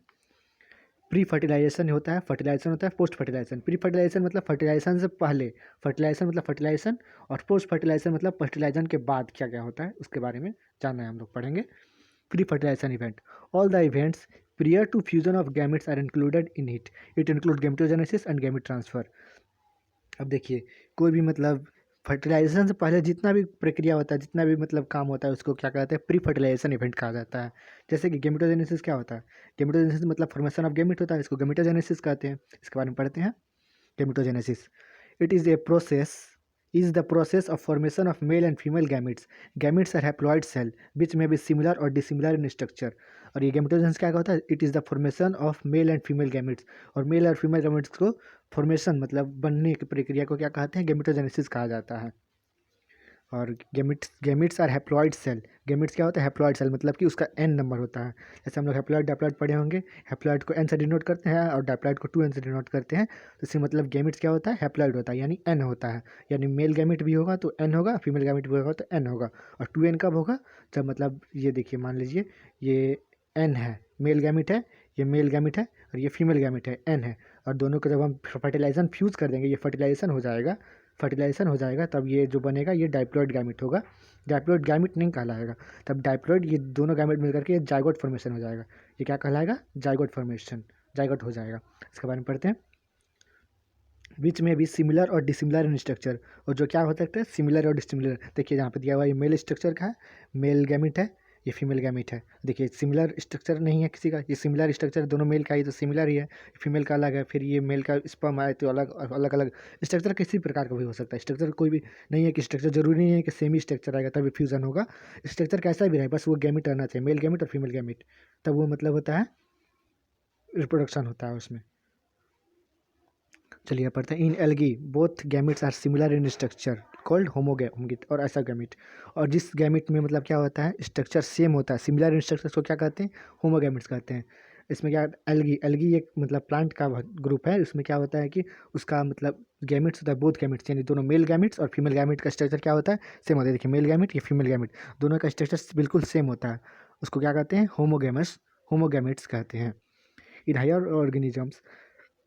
प्री फर्टिलाइजेशन होता है, फर्टिलाइजेशन होता है, पोस्ट फर्टिलाइजेशन। प्री फर्टिलाइजेशन मतलब फर्टिलाइजेशन से पहले, फर्टिलाइजेशन मतलब फर्टिलाइजेशन, और पोस्ट फर्टिलाइजेशन मतलब फर्टिलाइजेशन के बाद क्या क्या होता है उसके बारे में जानना है, हम लोग पढ़ेंगे। Pre fertilisation event, all the events prior to fusion of gametes are included in it. It include gametogenesis and gamete transfer. अब देखिए कोई भी मतलब फर्टिलाइजेशन से पहले जितना भी प्रक्रिया होता है, जितना भी मतलब काम होता है, उसको क्या कहते हैं, प्री फर्टिलाइजेशन इवेंट कहा जाता है। जैसे कि गेमेटोजेनेसिस क्या होता है, गेमेटोजेनेसिस मतलब फॉर्मेशन ऑफ गेमेट होता है, इसको गेमेटोजेनेसिस कहते हैं। इसके बारे में पढ़ते हैं। Gametogenesis, it is a process, is the process of formation of male and female gametes. Gametes are haploid cell which may be similar or dissimilar in structure. और ये गेमेटोजेनेसिस क्या होता है, it is the formation of male and female gametes. और mail और female gametes को formation मतलब बनने की प्रक्रिया को क्या कहते हैं, गेमेटोजेनेसिस कहा जाता है। और gametes are haploid cell. Gametes क्या होता है, हैप्लॉइड सेल, मतलब कि उसका एन नंबर होता है। जैसे हम लोग हैप्लॉइड डाप्लॉइड पढ़े होंगे, हैप्लॉइड को एन से डिनोट करते हैं और डाप्लॉइड को 2n से डिनोट करते हैं। तो इससे मतलब गेमिट्स क्या होता है, हैप्लॉइड होता है, यानी एन होता है। यानी मेल गैमिट भी होगा तो एन होगा, फीमेल गैमिट भी होगा तो एन होगा। और 2n कब होगा, जब मतलब ये देखिए मान लीजिए ये एन है, मेल गैमिट है, ये मेल गैमिट है, और ये फीमेल गैमिट है, एन है। और दोनों को जब हम फर्टिलाइजेशन फ्यूज़ कर देंगे, ये फर्टिलाइजेशन हो जाएगा, तब ये जो बनेगा ये डाइप्लॉइड गैमेट होगा। डाइप्लॉइड गैमेट नहीं कहलाएगा, तब डाइप्लॉइड, ये दोनों गैमेट मिलकर के जाइगोट फॉर्मेशन हो जाएगा। ये क्या कहलाएगा, जाइगोट फॉर्मेशन, जाइगोट हो जाएगा। इसके बारे में पढ़ते हैं। विच में भी सिमिलर और डिसिमिलर इन स्ट्रक्चर, और जो क्या हो सकता है, सिमिलर और डिसिमिलर। देखिए यहाँ पे दिया हुआ ये मेल स्ट्रक्चर का है, मेल गैमेट है, ये फीमेल गैमेट है। देखिए सिमिलर स्ट्रक्चर नहीं है किसी का, ये सिमिलर स्ट्रक्चर दोनों मेल का ही तो सिमिलर ही है, फीमेल का अलग है, फिर ये मेल का स्पर्म आए तो अलग अलग अलग स्ट्रक्चर किसी प्रकार का भी हो सकता है। स्ट्रक्चर कोई भी नहीं है कि स्ट्रक्चर जरूरी नहीं है कि सेम ही स्ट्रक्चर आएगा तभी फ्यूजन होगा। स्ट्रक्चर कैसा भी रहे, बस वो गैमेट रहना चाहिए, मेल गैमेट और फीमेल गैमेट, तब वो मतलब होता है रिप्रोडक्शन होता है उसमें। चलिए पढ़ते हैं। In algae both gametes are similar in structure called homogamete और ऐसा गैमेट। और जिस गैमेट में मतलब क्या होता है, स्ट्रक्चर सेम होता है, सिमिलर इन स्ट्रक्चर को क्या कहते हैं, होमोगैमिट्स कहते हैं। इसमें क्या, एल्गी एक मतलब प्लांट का ग्रुप है, उसमें क्या होता है कि उसका मतलब गैमेट्स होता है, बोथ गैमेट्स यानी दोनों मेल गैमेट्स और फीमेल गैमेट का स्ट्रक्चर क्या होता है, सेम होता है। देखिए मेल गैमेट या फीमेल गैमेट दोनों का स्ट्रक्चर बिल्कुल सेम होता है, उसको क्या कहते हैं, होमोगैमेट्स कहते हैं। In higher organisms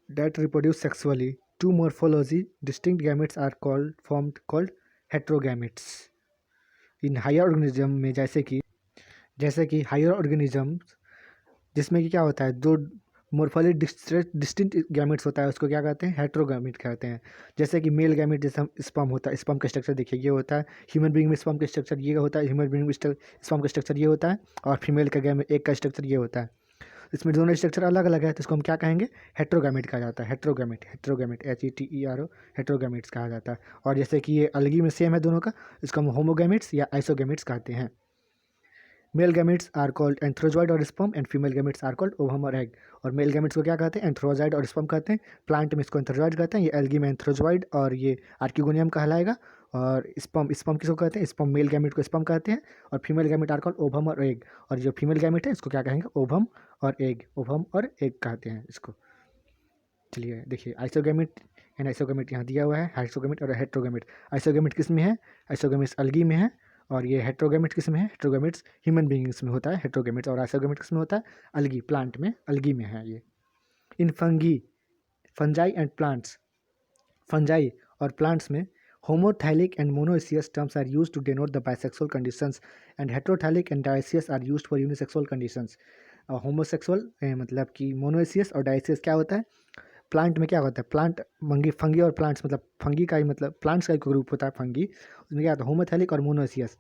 that reproduce sexually, two morphology distinct gametes are called heterogametes. In higher organism में जैसे कि हायर ऑर्गेनिज्म जिसमें कि क्या होता है, दो मोर्फोलॉजी डिस्टिंक्ट गैमेट्स होता है, उसको क्या कहते हैं, हेट्रोगैमेट कहते हैं। जैसे कि मेल गैमेट जैसे स्पर्म होता है, स्पर्म का स्ट्रक्चर देखिए ये होता है, ह्यूमन बीइंग में स्पर्म का स्ट्रक्चर ये होता है, ह्यूमन बीइंग में स्पर्म का स्ट्रक्चर ये होता है, और फीमेल का गैमेट एक का स्ट्रक्चर ये होता है। इसमें दोनों स्ट्रक्चर अलग अलग है तो इसको हम क्या कहेंगे, हेट्रोगैमेट कहा जाता है। हेट्रोगैमेट HETERO हेट्रोगैमेट्स कहा जाता है। और जैसे कि ये अलगी में सेम है दोनों का, इसको हम होमोगैमेट्स या आइसोगैमेट्स कहते हैं। Male gametes are called antherozoid और sperm and female gametes are called ovum और एग। और मेल गैमेट्स को क्या कहते हैं? एंथ्रोजॉइड और स्पर्म कहते हैं। प्लांट में इसको एंथ्रोजॉइड कहते हैं, ये एल्गी में एंथ्रोजॉइड और ये आर्किगोनियम कहलाएगा। और स्पर्म स्पर्म किसको कहते हैं? स्पर्म मेल गैमेट को स्पर्म कहते हैं। और female gamete are called ovum और एग। और जो फीमेल गैमेट है इसको क्या कहेंगे? ओवम और एग। ओवम और एग कहते हैं इसको। चलिए देखिए, आइसोगैमेट एंड आइसोगैमेट यहाँ दिया हुआ है, आइसोगैमेट और हेट्रोगैमेट। आइसोगैमेट किस में है? आइसोगैमेट्स अलगी में है। और ये हेट्रोगैमेट किस में है? हेट्रोगैमेट्स ह्यूमन बीइंग्स में होता है हेट्रोगैमेट्स। और आइसोगैमेट किस में होता है? अलगी, प्लांट में, अलगी में है ये। In fungi, fungi and plants, fungi और प्लांट्स में homothallic and monoecious terms are used to denote the bisexual conditions and heterothallic and dioecious are used for unisexual conditions। Homosexual मतलब कि मोनोएसियस और डाइसियस क्या होता है? प्लांट में क्या होता है? प्लांट मंगी फंगी और प्लांट्स मतलब फंगी का ही मतलब प्लांट्स का एक ग्रुप होता है फंगी, उसमें क्या होता है? होमोथैलिक और मोनोएसियस।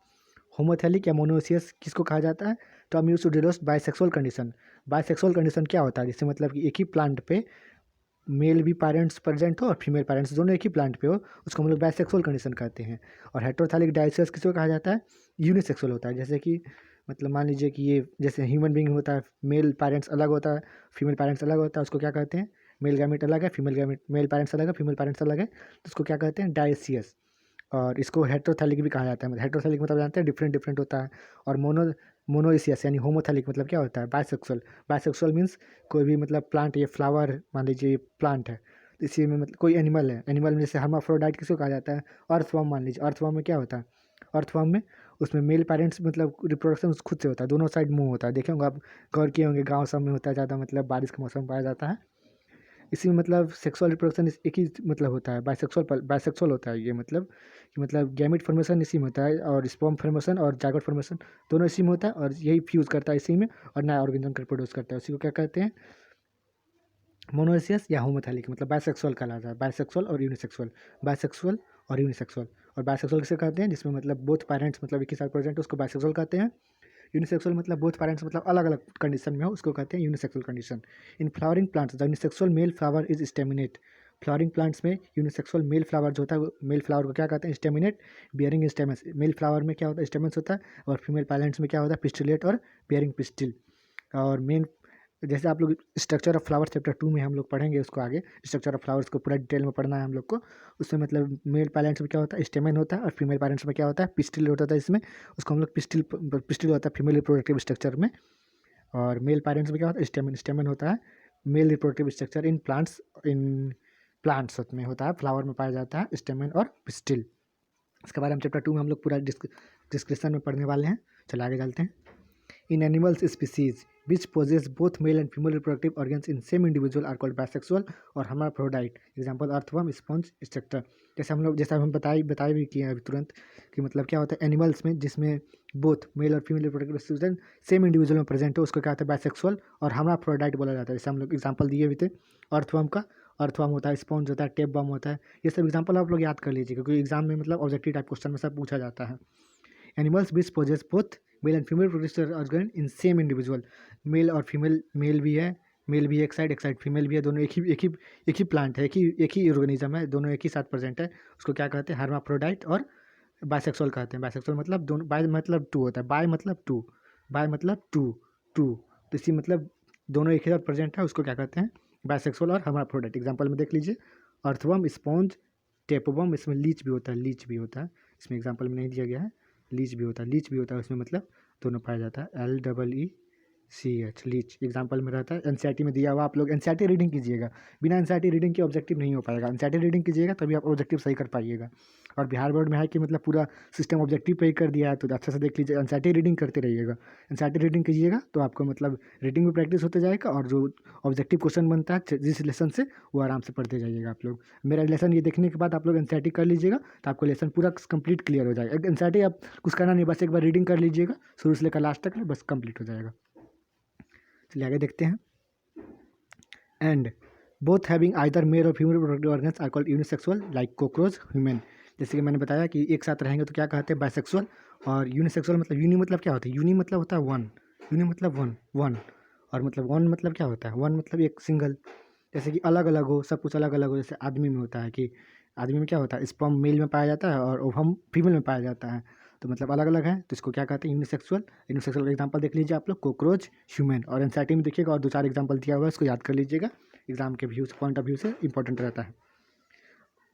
होमोथैलिक या मोनोएसियस किसको कहा जाता है? तो हम use to denote bisexual condition. Bisexual condition क्या होता है? जिससे मतलब कि एक ही प्लांट पे मेल भी पेरेंट्स प्रेजेंट हो और फीमेल पेरेंट्स दोनों एक ही प्लांट पे हो, उसको हम लोग बाइसेक्सुअल कंडीशन कहते हैं। और हेट्रोथैलिक डाइसियस किसको कहा जाता है? यूनिसेक्सुअल होता है। जैसे कि मतलब मान लीजिए कि ये जैसे ह्यूमन बीइंग होता है, मेल पेरेंट्स अलग होता है, फीमेल पेरेंट्स अलग होता है, उसको क्या कहते हैं? मेल गैमेट अलग है, फीमेल गैमेट, मेल पेरेंट्स अलग है, फीमेल पेरेंट्स अलग है, तो उसको क्या कहते हैं? डाइसियस। और इसको हेट्रोथैलिक भी कहा जाता है। मतलब हेट्रोथैलिक मतलब जानते हैं डिफरेंट डिफरेंट होता है। और मोनोइसियस यानी होमोथैलिक मतलब क्या होता है? बाइसेक्सुअल। बाइसेक्सुअल मीन्स कोई भी मतलब प्लांट, ये फ्लावर मान लीजिए ये प्लांट है, तो इसी में मतलब कोई एनिमल है, एनिमल में जैसे हर्माफ्रोडाइट किसको कहा जाता है? अर्थवर्म मान लीजिए, अर्थवर्म में क्या होता है? अर्थवर्म में उसमें मेल पेरेंट्स मतलब रिप्रोडक्शन खुद से होता है, दोनों साइड मुंह होता है, देखे होंगे आप, गौर किए होंगे, गाँव सब में होता है ज़्यादा, मतलब बारिश के मौसम में पाया जाता है। इसी में मतलब सेक्सुअल रिप्रोडक्शन एक ही मतलब होता है, बाइसेक्सुअल होता है ये, मतलब कि मतलब गैमेट फॉर्मेशन इसी में होता है और स्पर्म फॉर्मेशन और जाइगोट फॉर्मेशन दोनों इसी में होता है, और यही फ्यूज़ करता है इसी में और नया ऑर्गेनिज्म का प्रोड्यूस करता है। उसी को क्या कहते हैं? मोनोएसियस या होमोथैलिक मतलब बाइसेक्सुअल कहलाता है। बाइसेक्सुअल और यूनिसेक्सुअल, बाइसेक्सुअल और यूनिसेक्सुअल। और बाइसेक्सुअल किसे कहते हैं? जिसमें मतलब बोथ पेरेंट्स मतलब एक ही साथ प्रेजेंट है, उसको बाइसेक्सुअल कहते हैं। यूनिसेक्सुअल मतलब बोथ पेरेंट्स मतलब अलग अलग कंडीशन में हो, उसको कहते हैं unisexual condition. In flowering plants the unisexual male flower is staminate. Flowering plants में यूनिसेक्सुअल मेल फ्लावर जो होता है, मेल फ्लावर को क्या कहते हैं? Staminate, bearing stamens. Male flower में क्या होता है? स्टेमन्स होता है। और फीमेल प्लांट्स में क्या होता है? पिस्टिलेट और बियरिंग पिस्टिल। और मेन जैसे आप लोग स्ट्रक्चर ऑफ फ्लावर चैप्टर 2 में हम लोग पढ़ेंगे उसको आगे, स्ट्रक्चर ऑफ फ्लावर्स को पूरा डिटेल में पढ़ना है हम लोग को। उसमें मतलब मेल पैरेंट्स में क्या होता है? स्टेमन होता है। और फीमेल पैरेंट्स में क्या होता है? पिस्टिल होता है इसमें, उसको हम लोग पिस्टिल पिस्टिल होता है फीमेल रिप्रोडक्टिव स्ट्रक्चर में। और मेल पेरेंट्स में क्या होता है? स्टेमन, स्टेमन होता है male reproductive structure in plants, in plants में होता है, फ्लावर में पाया जाता है स्टेमन और पिस्टिल। इसके बारे में चैप्टर 2 में हम लोग पूरा डिस्क्रिप्शन में पढ़ने वाले हैं। चलो आगे चलते हैं। In animals species which possess both male and female reproductive organs in same individual are called bisexual और hermaphrodite। Example earthworm, sponge, etcetera. जैसे हम बताए भी किए हैं अभी तुरंत कि मतलब क्या होता है एनिमल्स में जिसमें बोथ मेल और female reproductive organ same individual में प्रेजेंट हो, उसको क्या होता है? बाइसेक्सुअल और hermaphrodite बोला जाता है। जैसे हम लोग एग्जाम्पल दिए भी थे अर्थवर्म का, अर्थवर्म होता है, स्पॉन्ज होता है, टेप बम होता है। ये सब एग्जाम्पल आप लोग याद कर लीजिए क्योंकि एग्जाम में मतलब ऑब्जेक्टिव टाइप क्वेश्चन में सब पूछा जाता है। Animals which possess both male and female producer organ in same individual. Male और फीमेल, मेल भी एक साइड फीमेल भी है, दोनों एक ही प्लांट है, एक ही ऑर्गेनिज्म है, दोनों एक ही साथ प्रेजेंट है, उसको क्या कहते हैं? हर्माफ्रोडाइट और बाइसेक्सुअल कहते हैं। बाइसेक्सुअल मतलब दोनों, बाय मतलब टू होता है, बाय मतलब टू, बाय मतलब टू, टू, तो इसी मतलब दोनों एक ही साथ प्रेजेंट है, उसको क्या कहते हैं? बाइसेक्सुअल और हर्माफ्रोडाइट। एग्जाम्पल में देख लीजिए अर्थवर्म, स्पॉन्ज, टेपवर्म, इसमें लीच भी होता है, लीच भी होता है, इसमें एग्जाम्पल में नहीं दिया गया है, लीच भी होता है, लीच भी होता है उसमें, मतलब दोनों पाया जाता है, LEECH, लीच एग्जाम्पल में रहता है। एनसीईआरटी में दिया हुआ, आप लोग एनसीईआरटी रीडिंग कीजिएगा, बिना एनसीईआरटी रीडिंग के ऑब्जेक्टिव नहीं हो पाएगा। एनसीईआरटी रीडिंग कीजिएगा तभी आप ऑब्जेक्टिव सही कर पाइएगा। और बिहार बोर्ड में है कि मतलब पूरा सिस्टम ऑब्जेक्टिव पे ही कर दिया है, तो अच्छे से देख लीजिए, एनसीईआरटी रीडिंग करते रहिएगा। एनसीईआरटी रीडिंग कीजिएगा तो आपको मतलब रीडिंग में प्रैक्टिस होते जाएगा, और जो ऑब्जेक्टिव क्वेश्चन बनता है जिस लेसन से, वो आराम से पढ़ते जाइएगा आप लोग। मेरा लेसन ये देखने के बाद आप लोग एनसीईआरटी कर लीजिएगा तो आपको लेसन पूरा कंप्लीट क्लियर हो जाएगा। एनसीईआरटी आप कुछ करना नहीं, बस एक बार रीडिंग कर लीजिएगा शुरू से लेकर लास्ट तक, बस कंप्लीट हो जाएगा। चलिए आगे देखते हैं। And both having either male और female reproductive organs are called unisexual like cockroach, human. जैसे कि मैंने बताया कि एक साथ रहेंगे तो क्या कहते हैं? बाइसेक्सुअल। और यूनिसेक्सुअल मतलब यूनि मतलब क्या होता है? यूनि मतलब होता है वन, यूनि मतलब वन, वन। और मतलब वन मतलब क्या होता है? वन मतलब एक सिंगल। जैसे कि अलग अलग हो, सब कुछ अलग अलग हो। जैसे आदमी में होता है कि आदमी में क्या होता है? स्पर्म मेल में पाया जाता है और ओवम फीमेल में पाया जाता है। तो मतलब अलग अलग है, तो इसको क्या कहते हैं, यूनिसेक्सुअल। यूनिसेक्सुअल का एग्जाम्पल देख लीजिए आप लोग, कॉकरोच, ह्यूमन। और एनसीईआरटी में देखिएगा और 2-4 एग्जाम्पल दिया हुआ है, इसको याद कर लीजिएगा, एग्जाम के व्यू से, पॉइंट ऑफ व्यू से इंपॉर्टेंट रहता है।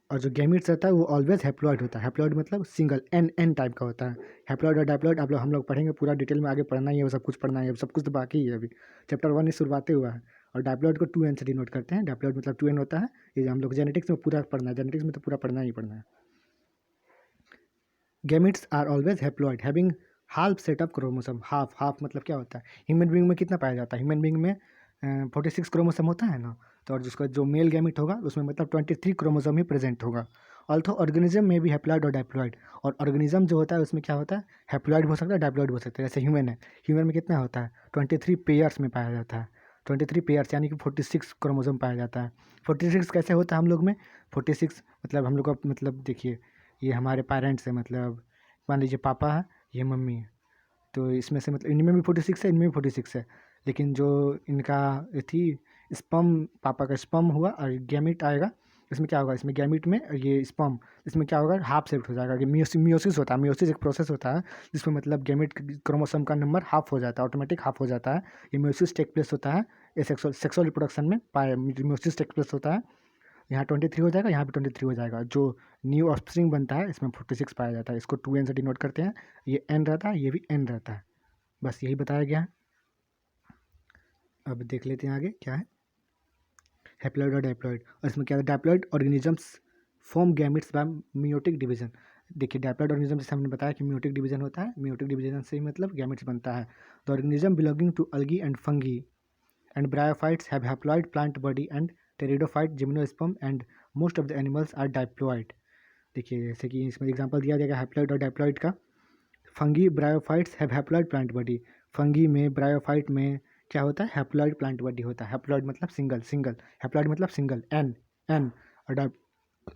और जो गैमीट्स रहता है वो ऑलवेज हैप्लॉइड होता है। हैप्लॉइड मतलब सिंगल, एन टाइप का होता है। हैप्लॉइड और डाइप्लॉइड आप लोग हम लोग पढ़ेंगे पूरा डिटेल में, आगे पढ़ना ही है, वो सब कुछ पढ़ना ही है, सब कुछ तो बाकी ही है, अभी चैप्टर 1 ही शुरुआत हुआ है। और डाइप्लॉइड को 2n से डिनोट करते हैं। डाइप्लॉइड मतलब 2n होता है, ये हम लोग जेनेटिक्स में पूरा पढ़ना है, जेनेटिक्स में तो पूरा पढ़ना ही पढ़ना है। Gametes are always haploid having half set of chromosome. Half मतलब क्या होता है, ह्यूमन बींग में कितना पाया जाता है, ह्यूमन बींग में 46 क्रोमोसोम होता है ना, तो और जिसका जो मेल गैमिट होगा उसमें मतलब 23 क्रोमोसोम ही प्रेजेंट होगा। ऑल्थो ऑर्गेनिज्म में भी हैप्लॉइड और डाइप्लॉइड, और ऑर्गेनिज्म जो होता है उसमें क्या होता है, हैप्लॉइड हो सकता है, डाइप्लॉइड हो सकता है। जैसे ह्यूमन है, ह्यूमन में कितना होता है, 23 पेयर्स में पाया जाता है, 23 पेयर्स यानी कि 46 क्रोमोसोम पाया जाता है। 46 कैसे होता है हम लोग में, 46 मतलब हम लोग का मतलब देखिए, ये हमारे पेरेंट्स है, मतलब मान लीजिए पापा है, ये मम्मी है, तो इसमें से मतलब इनमें भी 46 है, इनमें भी 46 है, लेकिन जो इनका ये थी स्पर्म, पापा का स्पर्म हुआ और गैमिट आएगा, इसमें क्या होगा, इसमें गैमिट में ये स्पर्म, इसमें क्या होगा, हाफ सेट हो जाएगा। ये मियोसिस होता है, मियोसिस एक प्रोसेस होता है जिसमें मतलब गैमिट क्रोमोसोम का नंबर हाफ हो जाता है, ऑटोमेटिक हाफ हो जाता है। ये मियोसिस टेक प्लेस होता है, ये सेक्सुअल रिप्रोडक्शन में पाए मियोसिस टेक प्लेस होता है। यहाँ 23 हो जाएगा, यहाँ भी 23 हो जाएगा, जो न्यू ऑफस्प्रिंग बनता है इसमें 46 पाया जाता है। इसको 2n से डिनोट करते हैं, ये n रहता है, ये भी n रहता है, बस यही बताया गया है। अब देख लेते हैं आगे क्या है, हैप्लॉइड और डाइप्लॉइड। और इसमें क्या है, diploid organisms form gametes by meiotic division. देखिए डाइप्लॉइड ऑर्गेनिज्म जैसे हमने बताया कि मियोटिक डिवीजन होता है, मियोटिक डिवीजन से ही मतलब गैमिट्स बनता है। The organism belonging to algae and fungi and bryophytes have haploid plant body and pteridophyte gymnosperm and most of the animals are diploid. देखिए जैसे कि इसमें एग्जांपल दिया जाएगा हैप्लॉइड और डाइप्लॉइड का। Fungi bryophytes have haploid plant body, fungi में bryophyte में क्या होता है, हैप्लॉइड प्लांट बॉडी होता है। हैप्लॉइड मतलब सिंगल, हैप्लॉइड मतलब सिंगल, एन। और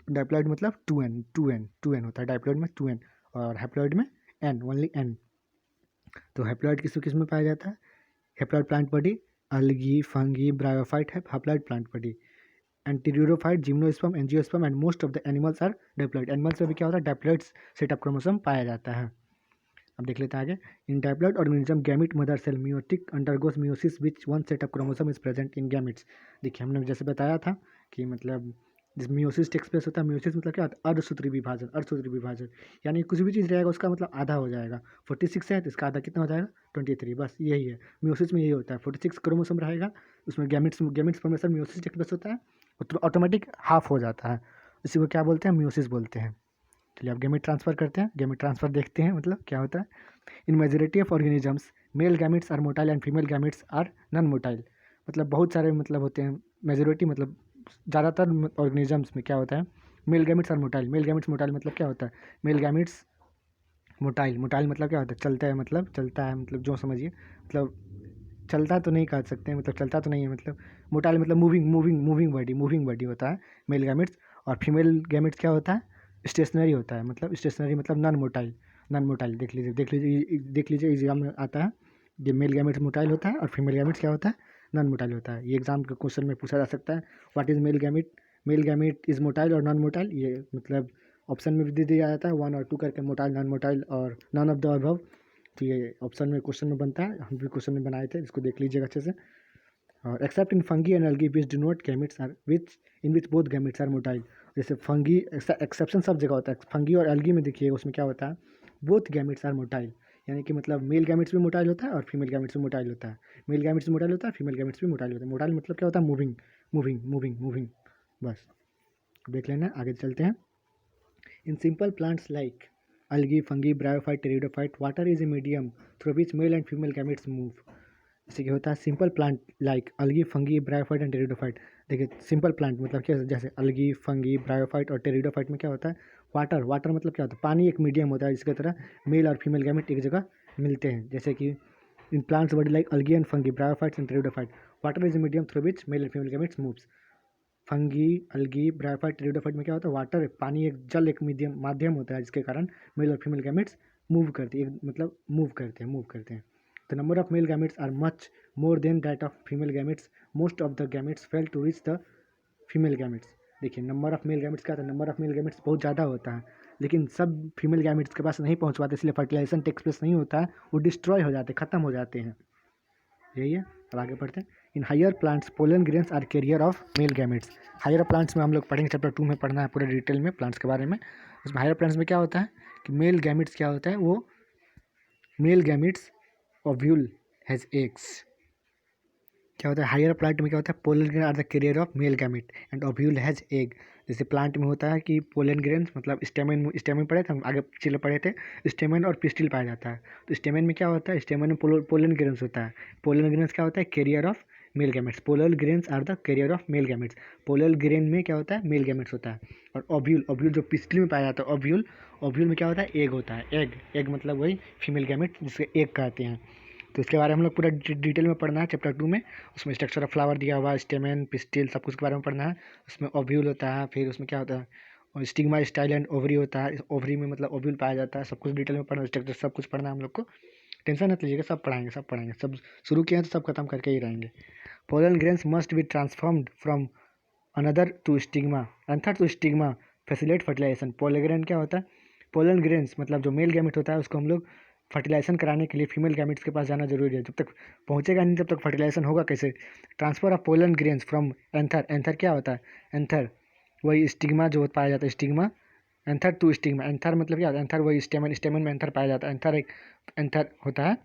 डाइप्लॉइड मतलब 2n होता है, डाइप्लॉइड में 2n और हैप्लॉइड में n, ओनली n। तो हैप्लॉइड किस में पाया जाता है, haploid plant body, algae, fungi, bryophyte है haploid plant body, and pteridophyte, gymnosperm, angiosperm and most of the animals are diploid. Animals में भी क्या होता है, डिप्लॉइड सेट ऑफ क्रोमोसोम पाया जाता है। अब देख लेते हैं आगे, in diploid organism gamete mother cell meiotic undergoes meiosis which one set of chromosome is present in gametes. देखिए हमने जैसे बताया था कि मतलब जिस मियोसिस टेक्स प्लेस होता है, मियोसिस मतलब क्या होता है, अर्धसूत्री विभाजन, अर्धसूत्री विभाजन यानी कुछ भी चीज़ रहेगा उसका मतलब आधा हो जाएगा। 46 है तो इसका आधा कितना हो जाएगा, 23, बस यही है मियोसिस में, यही होता है। 46 क्रोमोसोम रहेगा उसमें, gametes formation meiosis takes place होता है, ऑटोमेटिक हाफ हो जाता है, इसी को क्या बोलते हैं, मियोसिस बोलते हैं। चलिए अब गैमेट ट्रांसफ़र करते हैं, गैमेट ट्रांसफ़र देखते हैं मतलब क्या होता है। In majority of organisms male gametes are motile and female gametes are non motile. मतलब बहुत सारे मतलब होते हैं, मेजोरिटी मतलब ज़्यादातर ऑर्गेनिजम्स में क्या होता है, male gametes are motile. Male gametes motile मतलब क्या होता है, मेल गैमेट्स मोटाइल, मोटाइल मतलब क्या होता है, चलता है, मतलब चलता है, मतलब जो समझिए, मतलब चलता तो नहीं कह सकते हैं, मतलब चलता तो नहीं है, मतलब मोटाइल मतलब मूविंग बॉडी होता है मेल गैमेट्स। और फीमेल गैमेट्स क्या होता है, स्टेशनरी होता है, मतलब स्टेशनरी मतलब नॉन मोटाइल। देख लीजिए एग्जाम में आता है, ये मेल गैमेट्स मोटाइल होता है और फीमेल गैमेट्स क्या होता है, नॉन मोटाइल होता है। ये एग्जाम के क्वेश्चन में पूछा जा सकता है, what is male gamete is motile और नॉन मोटाइल, ये मतलब ऑप्शन में भी दे दिया जाता है 1 और 2 करके, मोटाइल, नॉन मोटाइल और नॉन ऑफ द अबव। तो ये ऑप्शन में क्वेश्चन में बनता है, हम भी क्वेश्चन में बनाए थे, इसको देख लीजिएगा अच्छे से। और except in fungi and algae which do not gametes are which both gametes are motile. जैसे फंगी, एक्सेप्शन सब जगह होता है, फंगी और एल्गी में देखिए उसमें क्या होता है, बोथ गैमेट्स आर मोटाइल, यानी कि मतलब मेल गैमेट्स भी मोटाइल होता है और फीमेल गैमेट्स भी मोटाइल होता है। मेल गैमेट्स भी मोटाइल होता है, फीमेल गैमेट्स भी मोटाइल होता है। मोटाइल मतलब क्या होता है, मूविंग, बस देख लेना, आगे चलते हैं। In simple plants like algae, fungi, bryophyte, pteridophyte, water is a medium through which male and female gametes move। जैसे कि होता है simple plant like algae, fungi, bryophyte and pteridophyte. देखिए सिंपल प्लांट मतलब क्या, जैसे अलगी, फंगी, ब्रायोफाइट और pteridophyte में क्या होता है, वाटर मतलब क्या होता है, पानी एक मीडियम होता है जिसकी तरह मेल और फीमेल गैमेट एक जगह मिलते हैं। जैसे कि in plants body like algae and fungi, bryophytes and pteridophyte, water is a medium through which male and female gametes moves. Fungi, algae, bryophyte, pteridophyte में क्या होता है, वाटर, पानी, एक जल एक माध्यम होता है जिसके कारण मेल और फीमेल गैमेट्स मूव करते हैं। The number of male gametes are much more than that of female gametes, most of the gametes fail to reach the female gametes. देखिए नंबर ऑफ मेल गैमेट्स क्या होता है, number of male gametes बहुत ज़्यादा होता है, लेकिन सब फीमेल गैमेट्स के पास नहीं पहुंच पाते, इसलिए फर्टिलाइजेशन टेक्स प्लेस नहीं होता है, वो डिस्ट्रॉय हो जाते, ख़त्म हो जाते हैं। यही है। अब आगे पढ़ते हैं। In higher plants pollen grains are carrier of male gametes. Higher plants में हम लोग पढ़ेंगे, चैप्टर 2 में पढ़ना है पूरे डिटेल में प्लांट्स के बारे में। उसमें हायर प्लांट्स में क्या होता है कि मेल गैमेट्स क्या होता है, वो male gametes ovule has eggs. क्या होता है हायर प्लांट में, क्या होता है pollen grain are the carrier of male gamete and ovule has egg. जैसे प्लांट में होता है कि पोलन ग्रेन्स मतलब स्टेमन पढ़े थे हम, आगे पिछले पढ़े थे, स्टेमन और पिस्टिल पाया जाता है। तो स्टेमन में क्या होता है, स्टेमन में पोलन ग्रेन्स होता है। पोलन ग्रेन्स क्या होता है carrier of male gametes. Pollen grains are the carrier of male gametes. Pollen grain में क्या होता है मेल गैमेट्स होता है। और ओव्यूल जो पिस्टिल में पाया जाता है, ओव्यूल में क्या होता है एग होता है। एग मतलब वही फीमेल गैमेट जिसके एग कहते हैं। तो इसके बारे में हम लोग पूरा डिटेल में पढ़ना है चैप्टर 2 में। उसमें स्ट्रक्चर ऑफ फ्लावर दिया हुआ है, स्टेमेन पिस्टिल सब कुछ के बारे में पढ़ना है। उसमें ओव्यूल होता है, फिर उसमें क्या होता है और स्टिग्मा स्टाइल एंड ओवरी होता है। ओवरी में मतलब ओव्यूल पाया जाता है। सब कुछ डिटेल में पढ़ना, स्ट्रक्चर सब कुछ पढ़ना है हम लोग को। टेंशन मत लीजिएगा, सब पढ़ाएंगे सब शुरू किए हैं तो सब खत्म करके ही रहेंगे। Pollen grains must be transformed from another to stigma anther to stigma facilitate fertilisation. Pollen grain क्या होता है, पोलन ग्रेन्स मतलब जो मेल गैमेट होता है उसको हम लोग फर्टिलाइजेशन कराने के लिए फीमेल गैमेट्स के पास जाना जरूरी है। जब तक पहुंचेगा नहीं तब तक फर्टिलाइजेशन होगा कैसे। Transfer of pollen grains from anther. Anther क्या होता है, एंथर वही स्टिग्मा जो पाया जाता है, stigma anther to stigma. Anther मतलब क्या होता है, एंथर वही स्टेमन में एंथर पाया जाता है। एंथर एक एंथर होता है।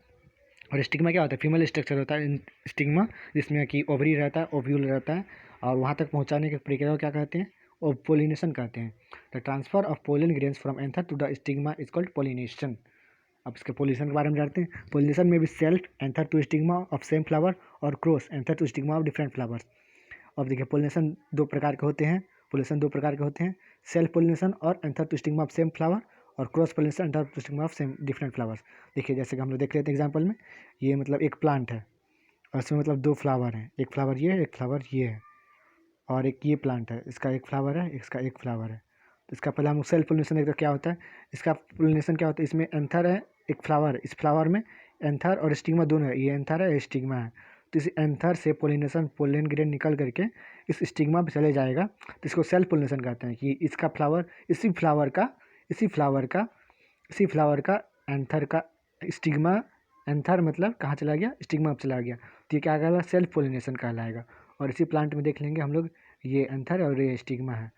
और स्टिग्मा क्या होता है फीमेल स्ट्रक्चर होता है स्टिग्मा, जिसमें कि ओवरी रहता है, ओव्यूल रहता है। और वहाँ तक पहुँचाने की प्रक्रिया को क्या कहते हैं, और पोलिनेशन कहते हैं। The transfer of pollen grains from anther to the stigma is called pollination. अब इसके पोलिनेशन के बारे में जानते हैं। पोलिनेशन में भी self anther to stigma of same flower और cross anther to stigma of different flowers. अब देखिए पोलिनेशन दो प्रकार के होते हैं। सेल्फ पोलिनेशन और anther to stigma of same flower और cross pollination anther to stigma of same different flowers. देखिए जैसे कि हम लोग देख रहे थे एग्जाम्पल में, ये मतलब एक प्लांट है और इसमें मतलब दो फ्लावर हैं, एक फ्लावर ये है, एक फ्लावर ये है। और एक ये प्लांट है, इसका एक फ्लावर है, इसका एक फ्लावर है। तो इसका पहले हम सेल्फ पोलिनेशन देखते हैं क्या होता है। इसका पोलिनेशन क्या होता है, इसमें एंथर है, एक फ्लावर है, इस फ्लावर में एंथर और स्टिग्मा दोनों है, ये एंथर है, ये स्टिग्मा है। तो इस एंथर से पोलिनेशन पोलन ग्रेन निकल करके इस स्टिग्मा पे चले जाएगा, तो इसको सेल्फ पोलिनेशन कहते हैं। कि इसका फ्लावर इसी फ्लावर का एंथर का स्टिग्मा, एंथर मतलब कहाँ चला गया, स्टिग्मा पे चला गया, तो ये क्या कहलाएगा सेल्फ पोलिनेशन कहलाएगा। और इसी प्लांट में देख लेंगे हम लोग, ये एंथर और ये स्टिग्मा है।